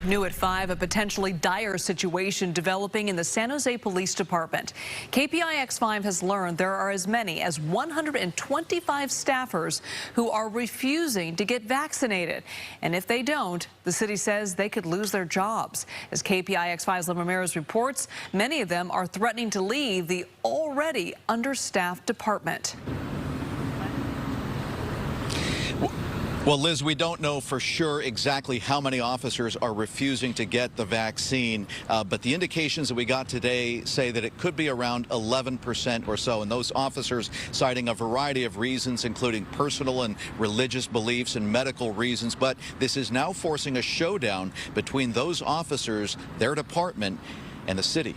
New at 5, a potentially dire situation developing in the San Jose Police Department. KPIX5 has learned there are as many as 125 staffers who are refusing to get vaccinated. And if they don't, the city says they could lose their jobs. As KPIX5's Lynn Ramirez reports, many of them are threatening to leave the already understaffed department. Well, Liz, we don't know for sure exactly how many officers are refusing to get the vaccine, but the indications that we got today say that it could be around 11% or so, and those officers citing a variety of reasons, including personal and religious beliefs and medical reasons. But this is now forcing a showdown between those officers, their department, and the city.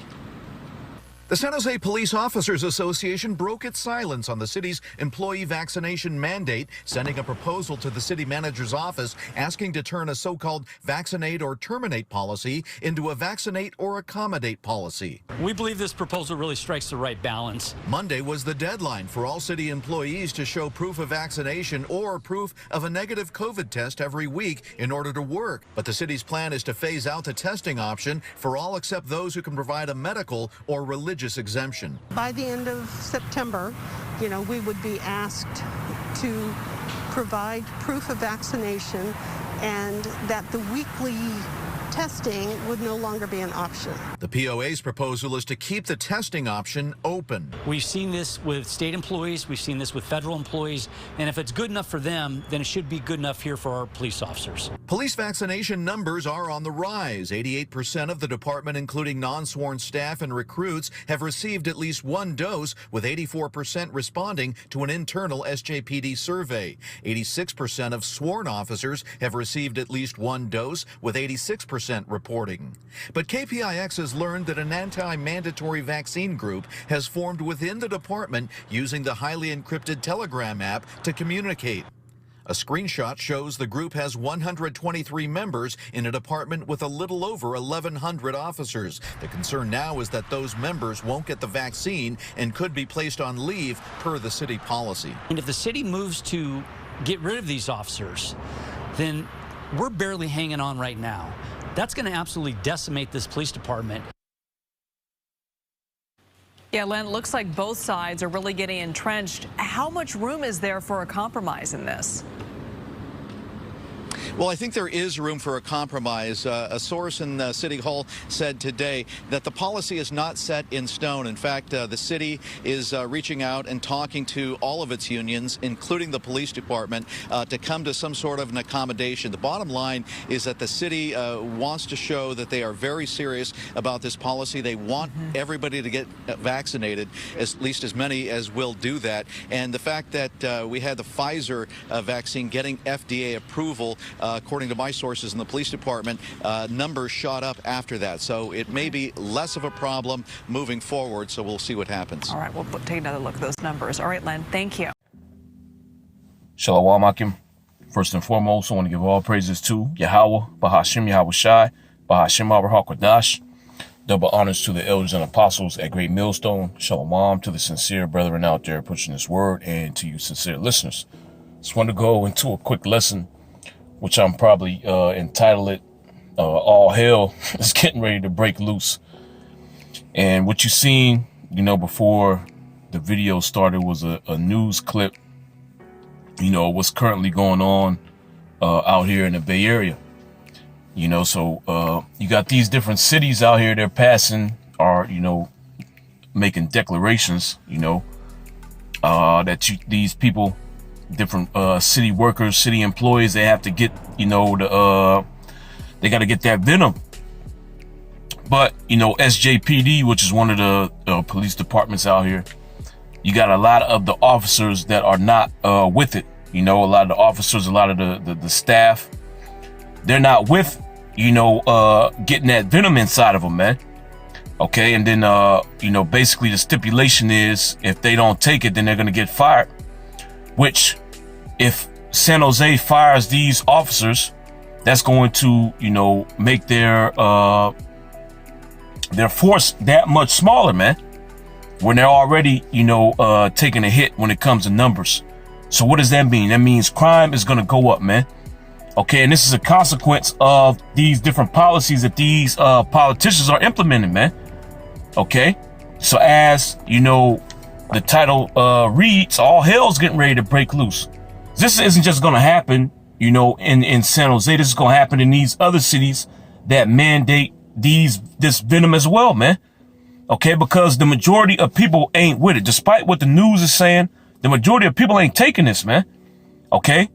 The San Jose Police Officers Association broke its silence on the city's employee vaccination mandate, sending a proposal to the city manager's office asking to turn a so-called vaccinate or terminate policy into a vaccinate or accommodate policy. We believe this proposal really strikes the right balance. Monday was the deadline for all city employees to show proof of vaccination or proof of a negative COVID test every week in order to work. But the city's plan is to phase out the testing option for all except those who can provide a medical or religious exemption. By the end of September, we would be asked to provide proof of vaccination and that the weekly testing would no longer be an option. The POA's proposal is to keep the testing option open. We've seen this with state employees, we've seen this with federal employees, and if it's good enough for them, then it should be good enough here for our police officers. Police vaccination numbers are on the rise. 88% of the department, including non-sworn staff and recruits, have received at least one dose, with 84% responding to an internal SJPD survey. 86% of sworn officers have received at least one dose, with 86% reporting. But KPIX has learned that an anti-mandatory vaccine group has formed within the department using the highly encrypted Telegram app to communicate. A screenshot shows the group has 123 members in a department with a little over 1,100 officers. The concern now is that those members won't get the vaccine and could be placed on leave per the city policy. And if the city moves to get rid of these officers, then we're barely hanging on right now. That's going to absolutely decimate this police department. Yeah, Len, it looks like both sides are really getting entrenched. How much room is there for a compromise in this? Well, I think there is room for a compromise. A source in City Hall said today that the policy is not set in stone. In fact, the city is reaching out and talking to all of its unions, including the police department, to come to some sort of an accommodation. The bottom line is that the city wants to show that they are very serious about this policy. They want everybody to get vaccinated, at least as many as will do that. And the fact that we had the Pfizer vaccine getting FDA approval, according to my sources in the police department, numbers shot up after that. So it may be less of a problem moving forward, so we'll see what happens. All right, we'll take another look at those numbers. All right, Len, thank you. Shalom Akim. First and foremost, I want to give all praises to Yahweh, Bahashim Yahweh Shai, Bahashim Abrahakwadash. Double honors to the elders and apostles at Great Millstone. Shalom to the sincere brethren out there pushing this word, and to you sincere listeners. Just want to go into a quick lesson, which I'm probably entitled it, All Hell is Getting Ready to Break Loose. And what you seen, before the video started was a news clip, what's currently going on out here in the Bay Area. So you got these different cities out here, they're passing or, making declarations, that these people, different city workers, city employees, they have to get, they got to get that venom. But, SJPD, which is one of the police departments out here, you got a lot of the officers that are not with it. A lot of the officers, a lot of the staff, they're not with, getting that venom inside of them, man. Okay, and then, basically the stipulation is if they don't take it, then they're going to get fired. Which, if San Jose fires these officers, that's going to, make their force that much smaller, man. When they're already, taking a hit when it comes to numbers. So what does that mean? That means crime is going to go up, man. Okay, and this is a consequence of these different policies that these politicians are implementing, man. Okay, so as you know, the title reads, all hell's getting ready to break loose. This isn't just going to happen, you know, in San Jose. This is going to happen in these other cities that mandate this venom as well, man. Okay, because the majority of people ain't with it. Despite what the news is saying, the majority of people ain't taking this, man. Okay,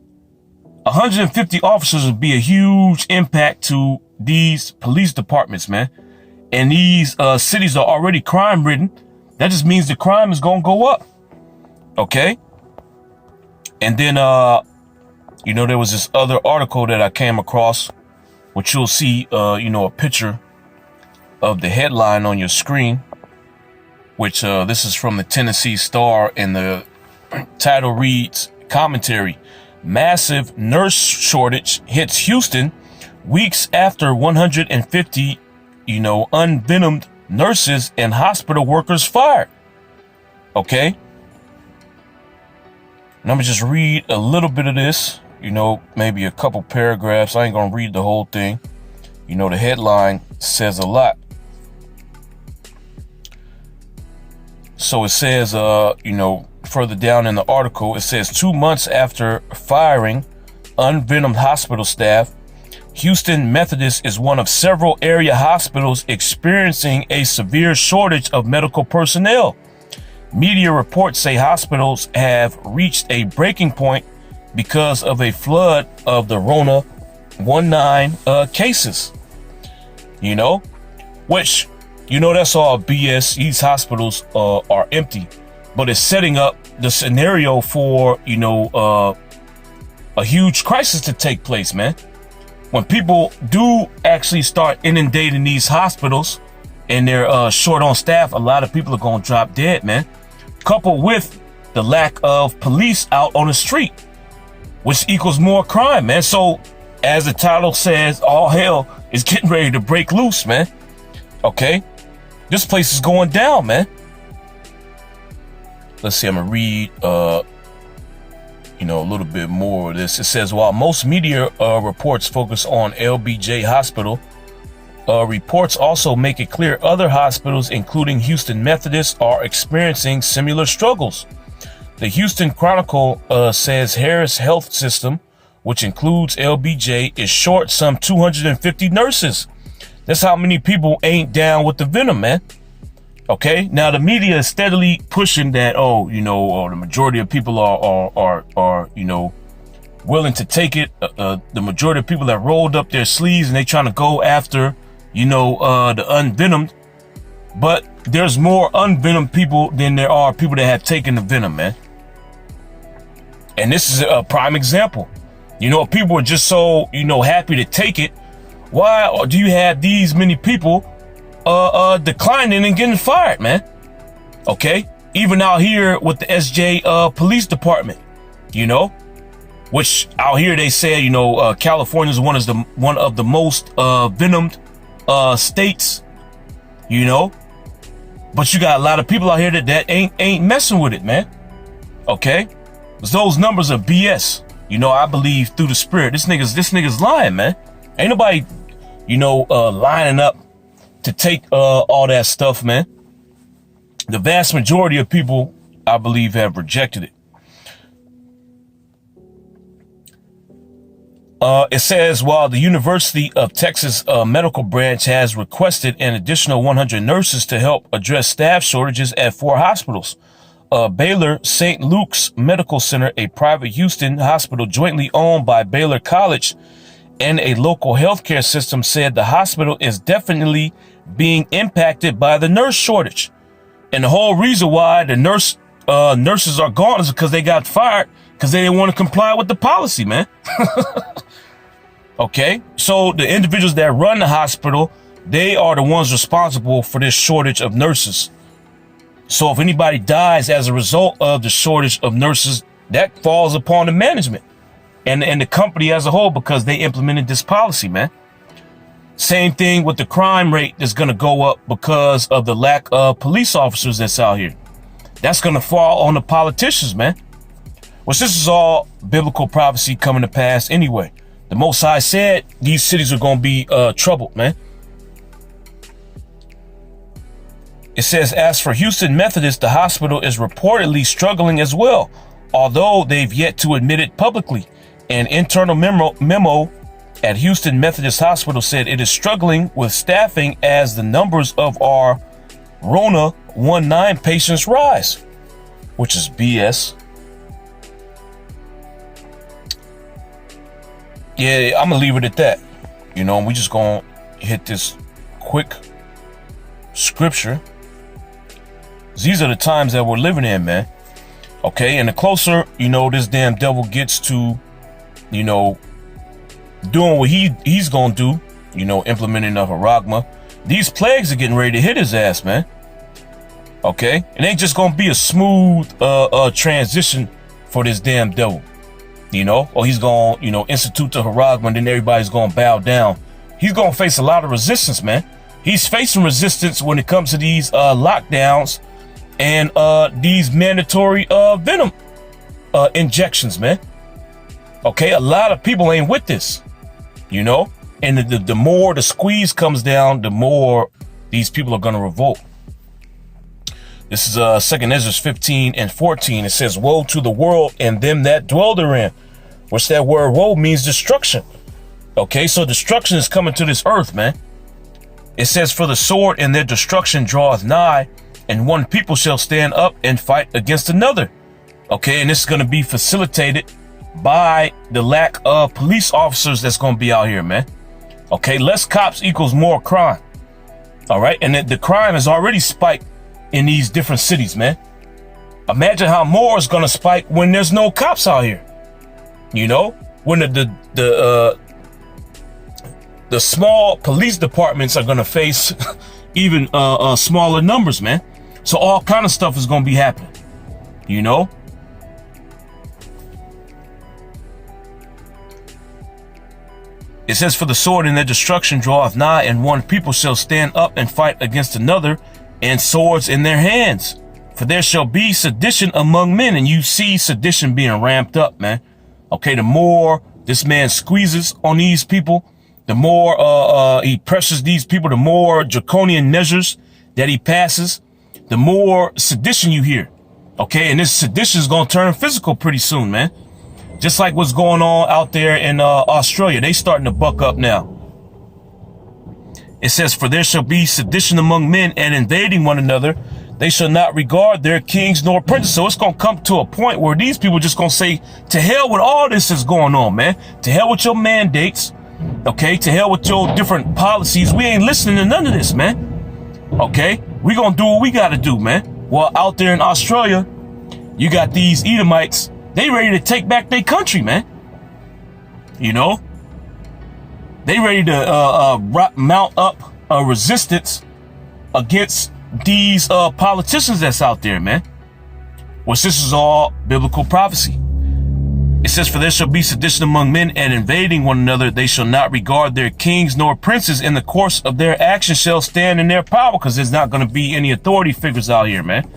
150 officers would be a huge impact to these police departments, man. And these cities are already crime ridden. That just means the crime is going to go up. Okay. And then, you know, there was this other article that I came across, which you'll see, you know, a picture of the headline on your screen, which this is from the Tennessee Star, and the title reads, commentary, massive nurse shortage hits Houston weeks after 150, you know, unvenomed nurses and hospital workers fired. Okay. Let me just read a little bit of this, you know, maybe a couple paragraphs. I ain't gonna read the whole thing. You know, the headline says a lot. So it says, you know, further down in the article, it says 2 months after firing unvenomed hospital staff, Houston Methodist is one of several area hospitals experiencing a severe shortage of medical personnel. Media reports say hospitals have reached a breaking point because of a flood of the Rona 19 cases. You know, which, you know, that's all BS. These hospitals are empty, but it's setting up the scenario for, you know, a huge crisis to take place, man. When people do actually start inundating these hospitals and they're short on staff, a lot of people are going to drop dead, man. Coupled with the lack of police out on the street, which equals more crime, man. So as the title says, all hell is getting ready to break loose, man. Okay. This place is going down, man. Let's see, I'm gonna read, you know, a little bit more of this. It says, while most media reports focus on LBJ Hospital, reports also make it clear other hospitals, including Houston Methodist, are experiencing similar struggles. The Houston Chronicle says Harris Health System, which includes LBJ, is short some 250 nurses. That's how many people ain't down with the venom, man. Okay, now the media is steadily pushing that, oh, you know, the majority of people are you know, willing to take it. The majority of people that rolled up their sleeves and they trying to go after, you know, the unvenomed. But there's more unvenomed people than there are people that have taken the venom, man. And this is a prime example. You know, people are just so, you know, happy to take it. Why do you have these many people declining and getting fired, man? Okay, even out here with the SJ police department, you know, which out here they say, you know, California is one of the most venomed states, you know, but you got a lot of people out here that ain't messing with it, man. Okay, those numbers are BS. You know, I believe through the spirit, this nigga's lying, man. Ain't nobody, you know, lining up to take all that stuff, man. The vast majority of people, I believe, have rejected it. It says, while the University of Texas medical branch has requested an additional 100 nurses to help address staff shortages at 4 hospitals, Baylor St. Luke's Medical Center, a private Houston hospital jointly owned by Baylor College and a local healthcare system, said the hospital is definitely being impacted by the nurse shortage. And the whole reason why the nurses are gone is because they got fired because they didn't want to comply with the policy, man. Okay, so the individuals that run the hospital, they are the ones responsible for this shortage of nurses. So if anybody dies as a result of the shortage of nurses, that falls upon the management and the company as a whole, because they implemented this policy, man. Same thing with the crime rate that's going to go up because of the lack of police officers that's out here. That's going to fall on the politicians, man. Which this is all biblical prophecy coming to pass anyway. The Most High said these cities are going to be troubled, man. It says, as for Houston Methodist, the hospital is reportedly struggling as well, although they've yet to admit it publicly. An internal memo at Houston Methodist Hospital said it is struggling with staffing as the numbers of our Rona 19 patients rise, which is BS. Yeah, I'm gonna leave it at that. You know, we just gonna hit this quick scripture. These are the times that we're living in, man. Okay, and the closer, you know, this damn devil gets to, you know, doing what he's gonna do, you know, implementing the Haragma, these plagues are getting ready to hit his ass, man. Okay, it ain't just gonna be a smooth transition for this damn devil. You know, or he's gonna, you know, institute the Haragma and then everybody's gonna bow down. He's gonna face a lot of resistance, man. He's facing resistance when it comes to these lockdowns and these mandatory venom injections, man. Okay, a lot of people ain't with this, you know, and the more the squeeze comes down, the more these people are gonna revolt. This is 2nd Ezra 15 and 14. It says, woe to the world and them that dwell therein. Which that word woe means destruction. Okay, so destruction is coming to this earth, man. It says, for the sword and their destruction draweth nigh, and one people shall stand up and fight against another. Okay, and this is going to be facilitated by the lack of police officers that's going to be out here, man. Okay, less cops equals more crime. All right, and the crime has already spiked in these different cities, man. Imagine how more is gonna spike when there's no cops out here. You know, when the small police departments are gonna face even smaller numbers, man. So all kind of stuff is gonna be happening. You know. It says, for the sword and their destruction draweth nigh, and one people shall stand up and fight against another, and swords in their hands. For there shall be sedition among men. And you see sedition being ramped up, man. Okay, the more this man squeezes on these people, the more he pressures these people, the more draconian measures that he passes, the more sedition you hear. Okay, and this sedition is going to turn physical pretty soon, man. Just like what's going on out there in Australia. They starting to buck up now. It says, for there shall be sedition among men, and invading one another. They shall not regard their kings nor princes. So it's going to come to a point where these people just going to say, to hell with all this is going on, man. To hell with your mandates. Okay, to hell with your different policies. We ain't listening to none of this, man. Okay, we going to do what we got to do, man. Well, out there in Australia, you got these Edomites. They ready to take back their country, man. You know? They ready to mount up a resistance against these politicians that's out there, man. Which this is all biblical prophecy. It says, for there shall be sedition among men, and invading one another. They shall not regard their kings nor princes. In the course of their action shall stand in their power, because there's not going to be any authority figures out here, man.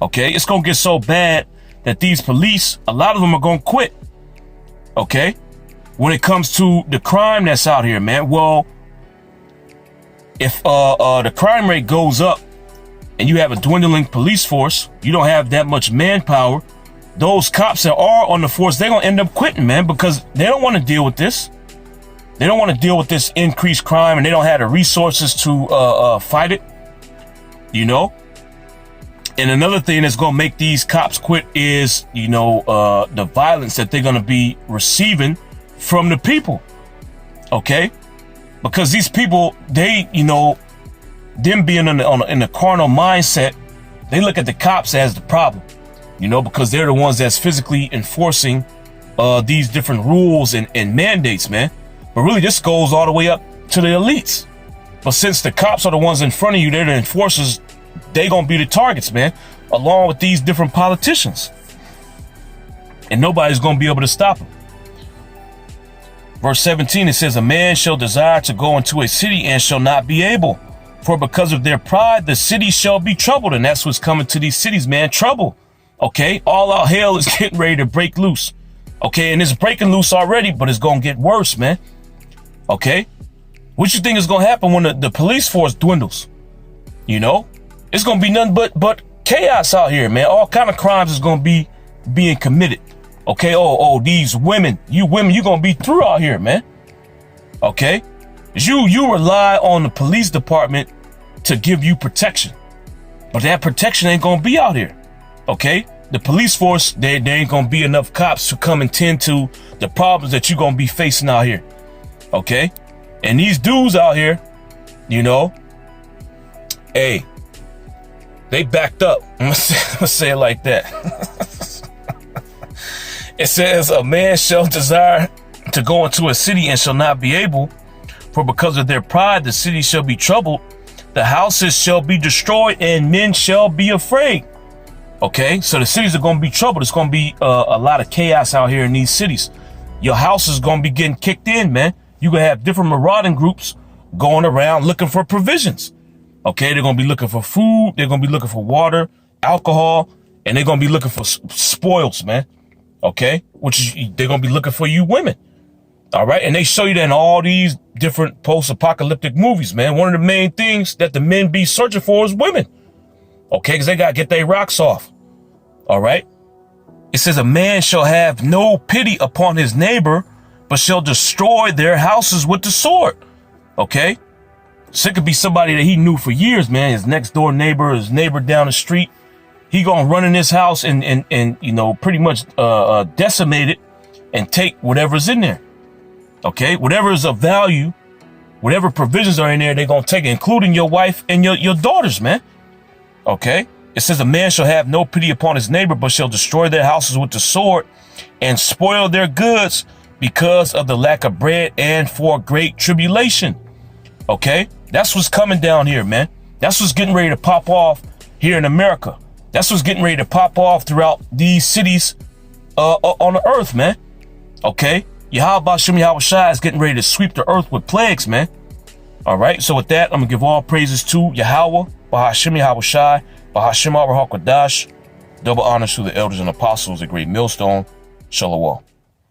Okay, it's going to get so bad that these police, a lot of them are going to quit. Okay, when it comes to the crime that's out here, man. Well, if the crime rate goes up and you have a dwindling police force, you don't have that much manpower, those cops that are on the force, they're going to end up quitting, man, because they don't want to deal with this. They don't want to deal with this increased crime, and they don't have the resources to fight it, you know. And another thing that's going to make these cops quit is, you know, the violence that they're going to be receiving from the people. Okay, because these people, they, you know, them being in the carnal mindset, they look at the cops as the problem, you know, because they're the ones that's physically enforcing these different rules and mandates, man. But really, this goes all the way up to the elites. But since the cops are the ones in front of you, they're the enforcers, they gonna be the targets, man, along with these different politicians. And nobody's gonna be able to stop them. Verse 17, it says, a man shall desire to go into a city and shall not be able. For because of their pride, the city shall be troubled. And that's what's coming to these cities, man, trouble. Okay, all out hell is getting ready to break loose. Okay, and it's breaking loose already, but it's gonna get worse, man. Okay? What you think is gonna happen when the police force dwindles? You know? It's gonna be nothing but chaos out here, man. All kind of crimes is gonna be being committed. Okay, oh, these women, you gonna be through out here, man. Okay? You rely on the police department to give you protection. But that protection ain't gonna be out here. Okay? The police force, there ain't gonna be enough cops to come and tend to the problems that you're gonna be facing out here. Okay? And these dudes out here, you know, hey, they backed up. I'm gonna say it like that. It says, a man shall desire to go into a city and shall not be able, for because of their pride the city shall be troubled, the houses shall be destroyed, and men shall be afraid. Okay, so the cities are going to be troubled. It's going to be a lot of chaos out here in these cities. Your house is going to be getting kicked in, man. You're going to have different marauding groups going around looking for provisions. Okay, they're going to be looking for food. They're going to be looking for water, alcohol, and they're going to be looking for spoils, man. Okay, they're going to be looking for you women. All right, and they show you that in all these different post-apocalyptic movies, man. One of the main things that the men be searching for is women. Okay, because they got to get their rocks off. All right. It says a man shall have no pity upon his neighbor, but shall destroy their houses with the sword. Okay. So it could be somebody that he knew for years, man. His next door neighbor, his neighbor down the street. He gonna run in his house and you know, pretty much decimate it and take whatever's in there. Okay. Whatever is of value, whatever provisions are in there, they're gonna take it, including your wife and your daughters, man. Okay, it says a man shall have no pity upon his neighbor, but shall destroy their houses with the sword and spoil their goods because of the lack of bread and for great tribulation. Okay, that's what's coming down here, man. That's what's getting ready to pop off here in America. That's what's getting ready to pop off throughout these cities on the earth, man. Okay, Yahweh Shem Yahweh Shai is getting ready to sweep the earth with plagues, man. All right, so with that, I'm gonna give all praises to Yahweh, Bahashim Yahweh Shai, Bahashim Abraham Kodash. Double honors to the elders and apostles, the great millstone. Shalom.